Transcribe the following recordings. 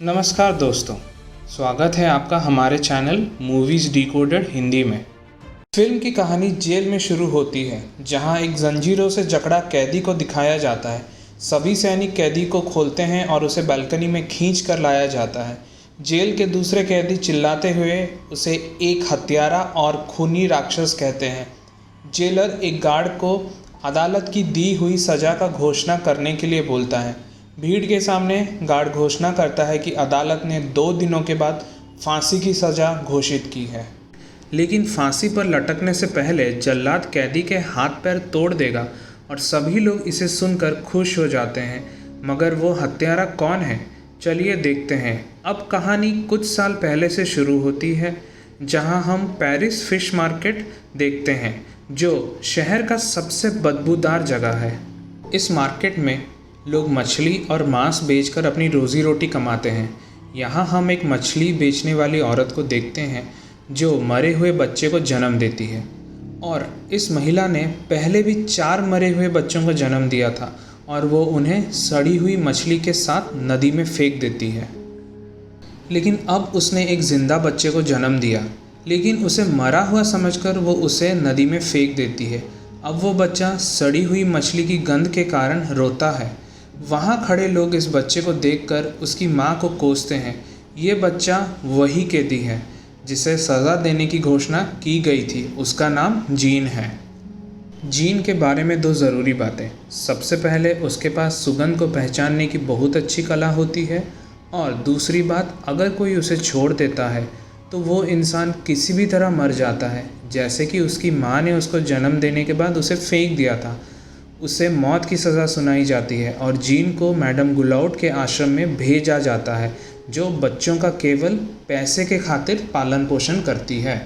नमस्कार दोस्तों, स्वागत है आपका हमारे चैनल मूवीज़ डिकोडेड हिंदी में। फिल्म की कहानी जेल में शुरू होती है, जहां एक जंजीरों से जकड़ा कैदी को दिखाया जाता है। सभी सैनिक कैदी को खोलते हैं और उसे बालकनी में खींच कर लाया जाता है। जेल के दूसरे कैदी चिल्लाते हुए उसे एक हत्यारा और खूनी राक्षस कहते हैं। जेलर एक गार्ड को अदालत की दी हुई सज़ा का घोषणा करने के लिए बोलता है। भीड़ के सामने गार्ड घोषणा करता है कि अदालत ने 2 दिनों के बाद फांसी की सज़ा घोषित की है। लेकिन फांसी पर लटकने से पहले जल्लाद कैदी के हाथ पैर तोड़ देगा और सभी लोग इसे सुनकर खुश हो जाते हैं। मगर वो हत्यारा कौन है, चलिए देखते हैं। अब कहानी कुछ साल पहले से शुरू होती है, जहां हम पेरिस फिश मार्केट देखते हैं, जो शहर का सबसे बदबूदार जगह है। इस मार्केट में लोग मछली और मांस बेचकर अपनी रोज़ी रोटी कमाते हैं। यहाँ हम एक मछली बेचने वाली औरत को देखते हैं जो मरे हुए बच्चे को जन्म देती है, और इस महिला ने पहले भी 4 मरे हुए बच्चों को जन्म दिया था और वो उन्हें सड़ी हुई मछली के साथ नदी में फेंक देती है। लेकिन अब उसने एक ज़िंदा बच्चे को जन्म दिया, लेकिन उसे मरा हुआ समझकर वो उसे नदी में फेंक देती है। अब वो बच्चा सड़ी हुई मछली की गंध के कारण रोता है। वहाँ खड़े लोग इस बच्चे को देखकर उसकी माँ को कोसते हैं। ये बच्चा वही कैदी है जिसे सज़ा देने की घोषणा की गई थी। उसका नाम जीन है। जीन के बारे में 2 ज़रूरी बातें। सबसे पहले, उसके पास सुगंध को पहचानने की बहुत अच्छी कला होती है, और दूसरी बात, अगर कोई उसे छोड़ देता है तो वो इंसान किसी भी तरह मर जाता है। जैसे कि उसकी माँ ने उसको जन्म देने के बाद उसे फेंक दिया था। उसे मौत की सज़ा सुनाई जाती है और जीन को मैडम गुलाउट के आश्रम में भेजा जाता है, जो बच्चों का केवल पैसे के खातिर पालन पोषण करती है।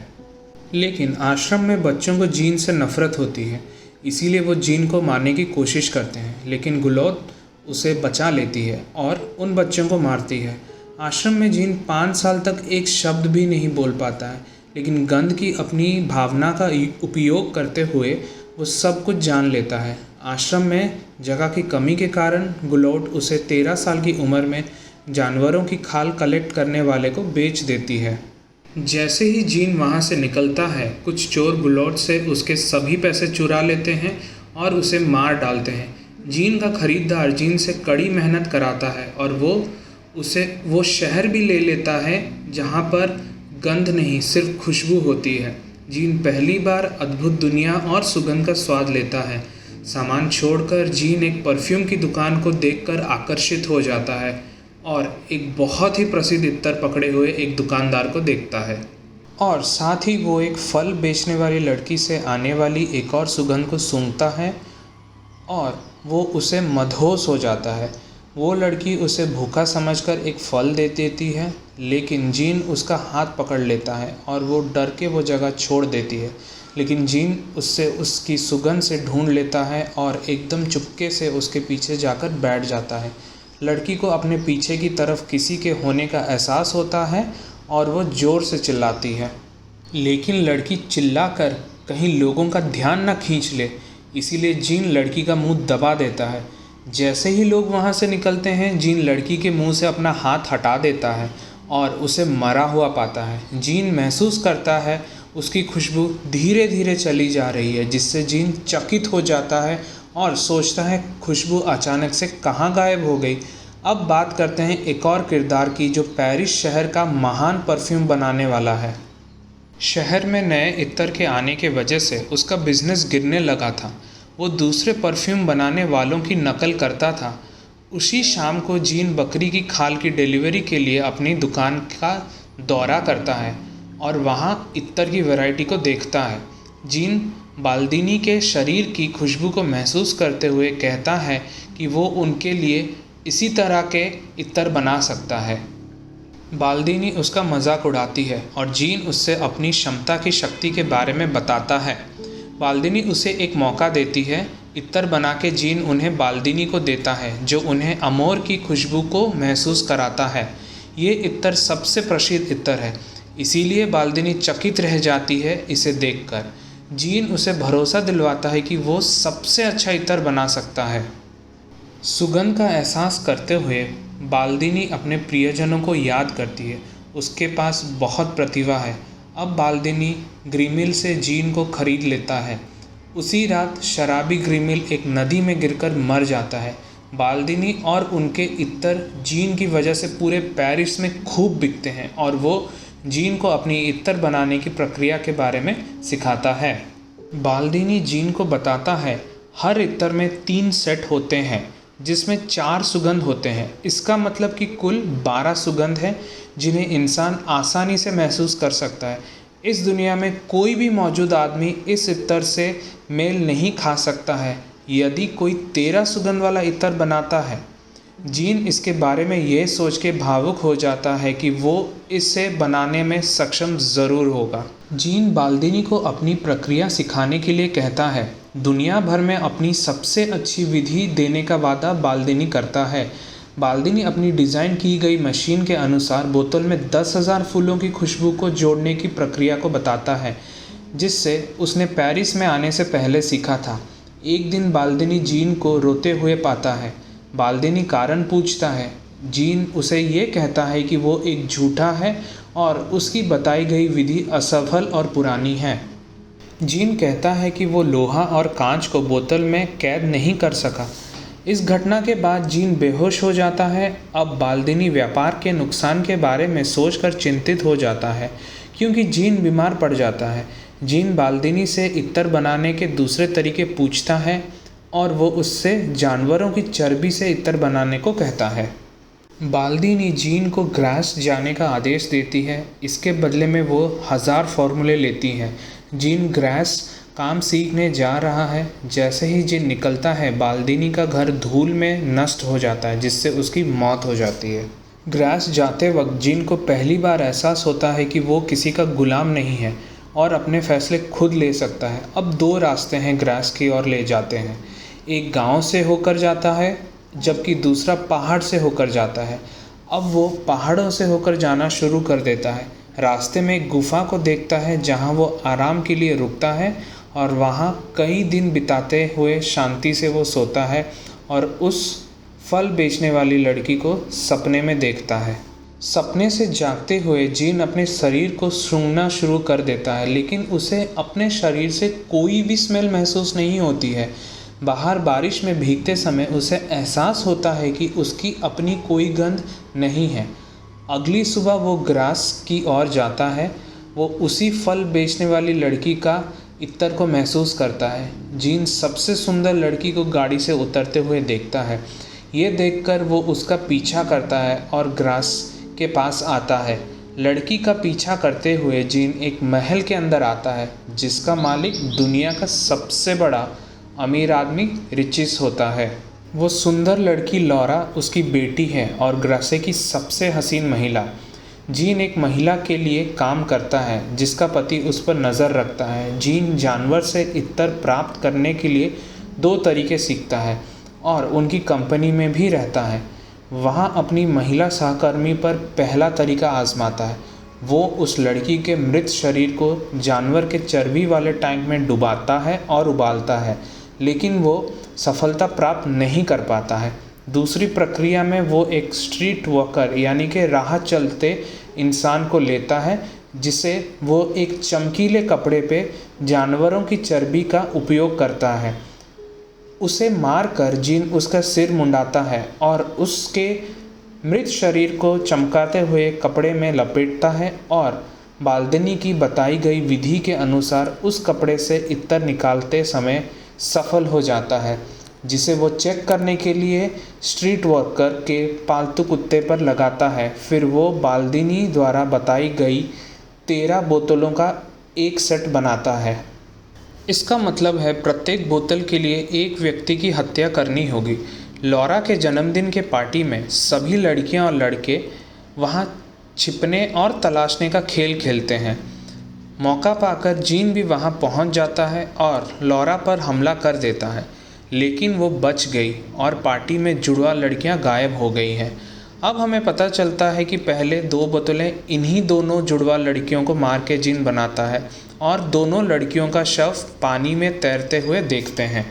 लेकिन आश्रम में बच्चों को जीन से नफ़रत होती है, इसीलिए वो जीन को मारने की कोशिश करते हैं। लेकिन गुलाउट उसे बचा लेती है और उन बच्चों को मारती है। आश्रम में जीन 5 साल तक एक शब्द भी नहीं बोल पाता है, लेकिन गंध की अपनी भावना का उपयोग करते हुए वो सब कुछ जान लेता है। आश्रम में जगह की कमी के कारण गुलाउट उसे 13 साल की उम्र में जानवरों की खाल कलेक्ट करने वाले को बेच देती है। जैसे ही जीन वहाँ से निकलता है, कुछ चोर गुलाउट से उसके सभी पैसे चुरा लेते हैं और उसे मार डालते हैं। जीन का खरीदार जीन से कड़ी मेहनत कराता है और वो शहर भी ले लेता है जहाँ पर गंध नहीं, सिर्फ खुशबू होती है। जीन पहली बार अद्भुत दुनिया और सुगंध का स्वाद लेता है। सामान छोड़कर जीन एक परफ्यूम की दुकान को देखकर आकर्षित हो जाता है और एक बहुत ही प्रसिद्ध इत्तर पकड़े हुए एक दुकानदार को देखता है, और साथ ही वो एक फल बेचने वाली लड़की से आने वाली एक और सुगंध को सूंघता है और वो उसे मदहोश हो जाता है। वो लड़की उसे भूखा समझकर एक फल दे देती है, लेकिन जीन उसका हाथ पकड़ लेता है और वो डर के वो जगह छोड़ देती है। लेकिन जीन उससे उसकी सुगंध से ढूंढ लेता है और एकदम चुपके से उसके पीछे जाकर बैठ जाता है। लड़की को अपने पीछे की तरफ किसी के होने का एहसास होता है और वो ज़ोर से चिल्लाती है, लेकिन लड़की चिल्लाकर कहीं लोगों का ध्यान न खींच ले, इसीलिए जीन लड़की का मुंह दबा देता है। जैसे ही लोग वहाँ से निकलते हैं, जीन लड़की के मुंह से अपना हाथ हटा देता है और उसे मरा हुआ पाता है। जीन महसूस करता है उसकी खुशबू धीरे धीरे चली जा रही है, जिससे जीन चकित हो जाता है और सोचता है खुशबू अचानक से कहाँ गायब हो गई। अब बात करते हैं एक और किरदार की, जो पेरिस शहर का महान परफ्यूम बनाने वाला है। शहर में नए इत्तर के आने के वजह से उसका बिजनेस गिरने लगा था। वो दूसरे परफ्यूम बनाने वालों की नकल करता था। उसी शाम को जीन बकरी की खाल की डिलीवरी के लिए अपनी दुकान का दौरा करता है और वहाँ इत्तर की वैरायटी को देखता है। जीन बाल्दीनी के शरीर की खुशबू को महसूस करते हुए कहता है कि वो उनके लिए इसी तरह के इत्तर बना सकता है। बाल्दीनी उसका मजाक उड़ाती है और जीन उससे अपनी क्षमता की शक्ति के बारे में बताता है। बाल्दीनी उसे एक मौका देती है। इत्तर बना के जीन उन्हें बाल्दीनी को देता है, जो उन्हें अमोर की खुशबू को महसूस कराता है। ये इत्तर सबसे प्रसिद्ध इत्तर है, इसीलिए बाल्दीनी चकित रह जाती है इसे देखकर। जीन उसे भरोसा दिलवाता है कि वो सबसे अच्छा इत्तर बना सकता है। सुगंध का एहसास करते हुए बाल्दिनी अपने प्रियजनों को याद करती है। उसके पास बहुत प्रतिभा है। अब बाल्दिनी ग्रीमिल से जीन को खरीद लेता है। उसी रात शराबी ग्रीमिल एक नदी में गिरकर मर जाता है। बाल्दिनी और उनके इत्तर जीन की वजह से पूरे पेरिस में खूब बिकते हैं और वो जीन को अपनी इत्तर बनाने की प्रक्रिया के बारे में सिखाता है। बाल्दिनी जीन को बताता है हर इत्तर में 3 सेट होते हैं जिसमें 4 सुगंध होते हैं। इसका मतलब कि कुल 12 सुगंध हैं जिन्हें इंसान आसानी से महसूस कर सकता है। इस दुनिया में कोई भी मौजूद आदमी इस इत्तर से मेल नहीं खा सकता है यदि कोई 13 सुगंध वाला इत्तर बनाता है। जीन इसके बारे में ये सोच के भावुक हो जाता है कि वो इसे बनाने में सक्षम ज़रूर होगा। जीन बाल्दिनी को अपनी प्रक्रिया सिखाने के लिए कहता है। दुनिया भर में अपनी सबसे अच्छी विधि देने का वादा बाल्दिनी करता है। बाल्दिनी अपनी डिज़ाइन की गई मशीन के अनुसार बोतल में 10,000 फूलों की खुशबू को जोड़ने की प्रक्रिया को बताता है, जिससे उसने पेरिस में आने से पहले सीखा था। एक दिन बाल्दिनी जीन को रोते हुए पाता है। बाल्दिनी कारण पूछता है। जीन उसे ये कहता है कि वो एक झूठा है और उसकी बताई गई विधि असफल और पुरानी है। जीन कहता है कि वो लोहा और कांच को बोतल में कैद नहीं कर सका। इस घटना के बाद जीन बेहोश हो जाता है। अब बाल्दिनी व्यापार के नुकसान के बारे में सोचकर चिंतित हो जाता है क्योंकि जीन बीमार पड़ जाता है। जीन बाल्दिनी से इत्तर बनाने के दूसरे तरीके पूछता है और वो उससे जानवरों की चर्बी से इत्तर बनाने को कहता है। बाल्दिनी जीन को ग्रास जाने का आदेश देती है। इसके बदले में वो 1000 फॉर्मूले लेती है। जीन ग्रास काम सीखने जा रहा है। जैसे ही जीन निकलता है बाल्दिनी का घर धूल में नष्ट हो जाता है जिससे उसकी मौत हो जाती है। ग्रास जाते वक्त जीन को पहली बार एहसास होता है कि वो किसी का गुलाम नहीं है और अपने फैसले खुद ले सकता है। अब 2 रास्ते हैं ग्रास की ओर ले जाते हैं। एक गांव से होकर जाता है जबकि दूसरा पहाड़ से होकर जाता है। अब वो पहाड़ों से होकर जाना शुरू कर देता है। रास्ते में एक गुफा को देखता है जहां वो आराम के लिए रुकता है और वहां कई दिन बिताते हुए शांति से वो सोता है और उस फल बेचने वाली लड़की को सपने में देखता है। सपने से जागते हुए जीन अपने शरीर को सूंघना शुरू कर देता है, लेकिन उसे अपने शरीर से कोई भी स्मेल महसूस नहीं होती है। बाहर बारिश में भीगते समय उसे एहसास होता है कि उसकी अपनी कोई गंध नहीं है। अगली सुबह वो ग्रास की ओर जाता है। वो उसी फल बेचने वाली लड़की का इत्तर को महसूस करता है। जीन सबसे सुंदर लड़की को गाड़ी से उतरते हुए देखता है। ये देखकर वो उसका पीछा करता है और ग्रास के पास आता है। लड़की का पीछा करते हुए जीन एक महल के अंदर आता है जिसका मालिक दुनिया का सबसे बड़ा अमीर आदमी रिचिस होता है। वो सुंदर लड़की लौरा उसकी बेटी है और ग्रासे की सबसे हसीन महिला। जीन एक महिला के लिए काम करता है जिसका पति उस पर नज़र रखता है। जीन जानवर से इत्तर प्राप्त करने के लिए 2 तरीके सीखता है और उनकी कंपनी में भी रहता है। वहाँ अपनी महिला सहकर्मी पर पहला तरीका आजमाता है। वो उस लड़की के मृत शरीर को जानवर के चर्बी वाले टैंक में डुबाता है और उबालता है, लेकिन वो सफलता प्राप्त नहीं कर पाता है। दूसरी प्रक्रिया में वो एक स्ट्रीट वॉकर यानी कि राह चलते इंसान को लेता है, जिसे वो एक चमकीले कपड़े पे जानवरों की चर्बी का उपयोग करता है। उसे मारकर जीन उसका सिर मुंडाता है और उसके मृत शरीर को चमकाते हुए कपड़े में लपेटता है और बाल्दिनी की बताई गई विधि के अनुसार उस कपड़े से इत्तर निकालते समय सफल हो जाता है, जिसे वो चेक करने के लिए स्ट्रीट वॉकर के पालतू कुत्ते पर लगाता है। फिर वो बाल्दिनी द्वारा बताई गई 13 बोतलों का एक सेट बनाता है। इसका मतलब है प्रत्येक बोतल के लिए एक व्यक्ति की हत्या करनी होगी। लौरा के जन्मदिन के पार्टी में सभी लड़कियां और लड़के वहां छिपने और तलाशने का खेल खेलते हैं। मौका पाकर जीन भी वहां पहुंच जाता है और लौरा पर हमला कर देता है, लेकिन वो बच गई और पार्टी में जुड़वा लड़कियां गायब हो गई हैं। अब हमें पता चलता है कि पहले 2 बोतलें इन्हीं दोनों जुड़वा लड़कियों को मार के जीन बनाता है और दोनों लड़कियों का शव पानी में तैरते हुए देखते हैं।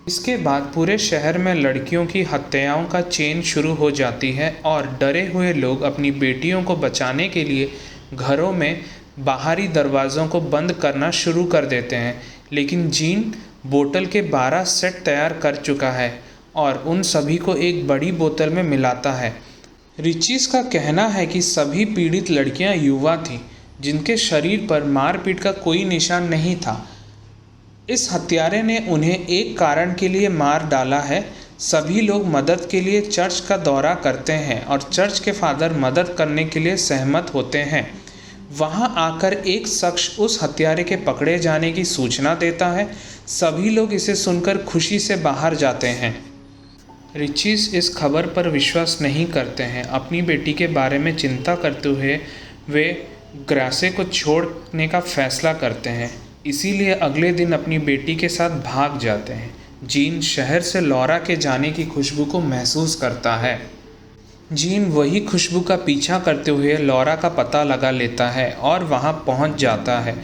इसके बाद पूरे शहर में लड़कियों की हत्याओं का चेन शुरू हो जाती है और डरे हुए लोग अपनी बेटियों को बचाने के लिए घरों में बाहरी दरवाज़ों को बंद करना शुरू कर देते हैं। लेकिन जीन बोतल के 12 सेट तैयार कर चुका है और उन सभी को एक बड़ी बोतल में मिलाता है। रिचीज़ का कहना है कि सभी पीड़ित लड़कियां युवा थीं, जिनके शरीर पर मारपीट का कोई निशान नहीं था। इस हत्यारे ने उन्हें एक कारण के लिए मार डाला है। सभी लोग मदद के लिए चर्च का दौरा करते हैं और चर्च के फादर मदद करने के लिए सहमत होते हैं। वहां आकर एक शख्स उस हत्यारे के पकड़े जाने की सूचना देता है। सभी लोग इसे सुनकर खुशी से बाहर जाते हैं। रिचीज़ इस खबर पर विश्वास नहीं करते हैं। अपनी बेटी के बारे में चिंता करते हुए वे ग्रासे को छोड़ने का फैसला करते हैं, इसीलिए अगले दिन अपनी बेटी के साथ भाग जाते हैं। जीन शहर से लॉरा के जाने की खुशबू को महसूस करता है। जीन वही खुशबू का पीछा करते हुए लॉरा का पता लगा लेता है और वहां पहुंच जाता है।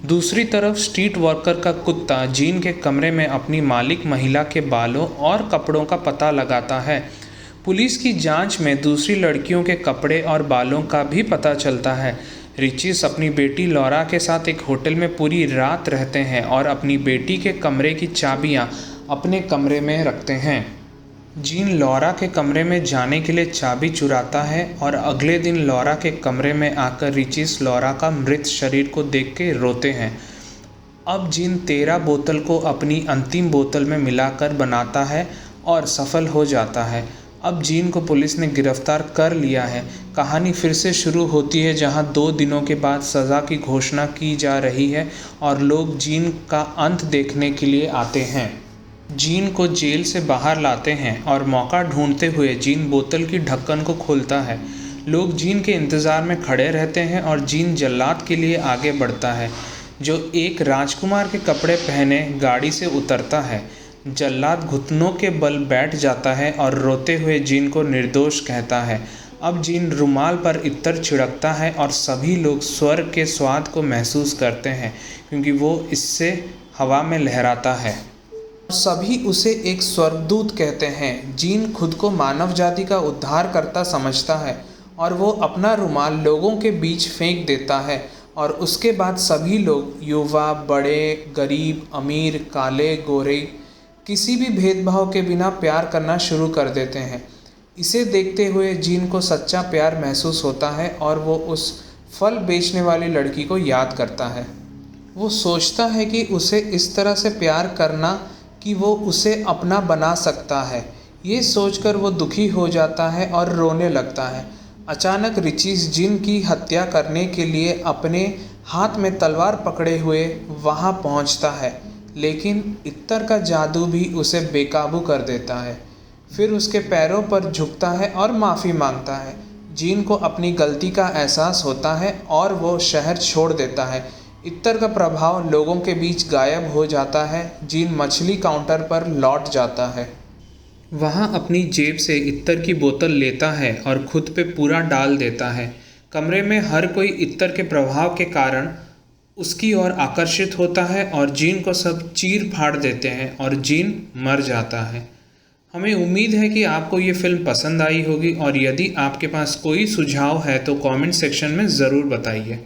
दूसरी तरफ स्ट्रीट वर्कर का कुत्ता जीन के कमरे में अपनी मालिक महिला के बालों और कपड़ों का पता लगाता है। पुलिस की जांच में दूसरी लड़कियों के कपड़े और बालों का भी पता चलता है। रिचीज़ अपनी बेटी लॉरा के साथ एक होटल में पूरी रात रहते हैं और अपनी बेटी के कमरे की चाबियां अपने कमरे में रखते हैं। जीन लॉरा के कमरे में जाने के लिए चाबी चुराता है और अगले दिन लॉरा के कमरे में आकर रिचीज़ लॉरा का मृत शरीर को देख के रोते हैं। अब जीन 13 बोतल को अपनी अंतिम बोतल में मिलाकर बनाता है और सफल हो जाता है। अब जीन को पुलिस ने गिरफ्तार कर लिया है। कहानी फिर से शुरू होती है, जहां 2 दिनों के बाद सज़ा की घोषणा की जा रही है और लोग जीन का अंत देखने के लिए आते हैं। जीन को जेल से बाहर लाते हैं और मौका ढूंढते हुए जीन बोतल की ढक्कन को खोलता है। लोग जीन के इंतज़ार में खड़े रहते हैं और जीन जल्लाद के लिए आगे बढ़ता है, जो एक राजकुमार के कपड़े पहने गाड़ी से उतरता है। जल्लाद घुटनों के बल बैठ जाता है और रोते हुए जीन को निर्दोष कहता है। अब जीन रुमाल पर इत्तर छिड़कता है और सभी लोग स्वर्ग के स्वाद को महसूस करते हैं, क्योंकि वो इससे हवा में लहराता है। सभी उसे एक स्वर्गदूत कहते हैं। जीन खुद को मानव जाति का उद्धारकर्ता समझता है और वो अपना रुमाल लोगों के बीच फेंक देता है और उसके बाद सभी लोग, युवा, बड़े, गरीब, अमीर, काले, गोरे, किसी भी भेदभाव के बिना प्यार करना शुरू कर देते हैं। इसे देखते हुए जीन को सच्चा प्यार महसूस होता है और वो उस फल बेचने वाली लड़की को याद करता है। वो सोचता है कि उसे इस तरह से प्यार करना कि वो उसे अपना बना सकता है। ये सोचकर वो दुखी हो जाता है और रोने लगता है। अचानक रिचीज़ जीन की हत्या करने के लिए अपने हाथ में तलवार पकड़े हुए वहाँ पहुँचता है, लेकिन इत्तर का जादू भी उसे बेकाबू कर देता है। फिर उसके पैरों पर झुकता है और माफ़ी मांगता है। जीन को अपनी गलती का एहसास होता है और वो शहर छोड़ देता है। इत्तर का प्रभाव लोगों के बीच गायब हो जाता है। जीन मछली काउंटर पर लौट जाता है। वहाँ अपनी जेब से इत्तर की बोतल लेता है और खुद पे पूरा डाल देता है। कमरे में हर कोई इत्तर के प्रभाव के कारण उसकी ओर आकर्षित होता है और जीन को सब चीर फाड़ देते हैं और जीन मर जाता है। हमें उम्मीद है कि आपको ये फिल्म पसंद आई होगी और यदि आपके पास कोई सुझाव है तो कमेंट सेक्शन में ज़रूर बताइए।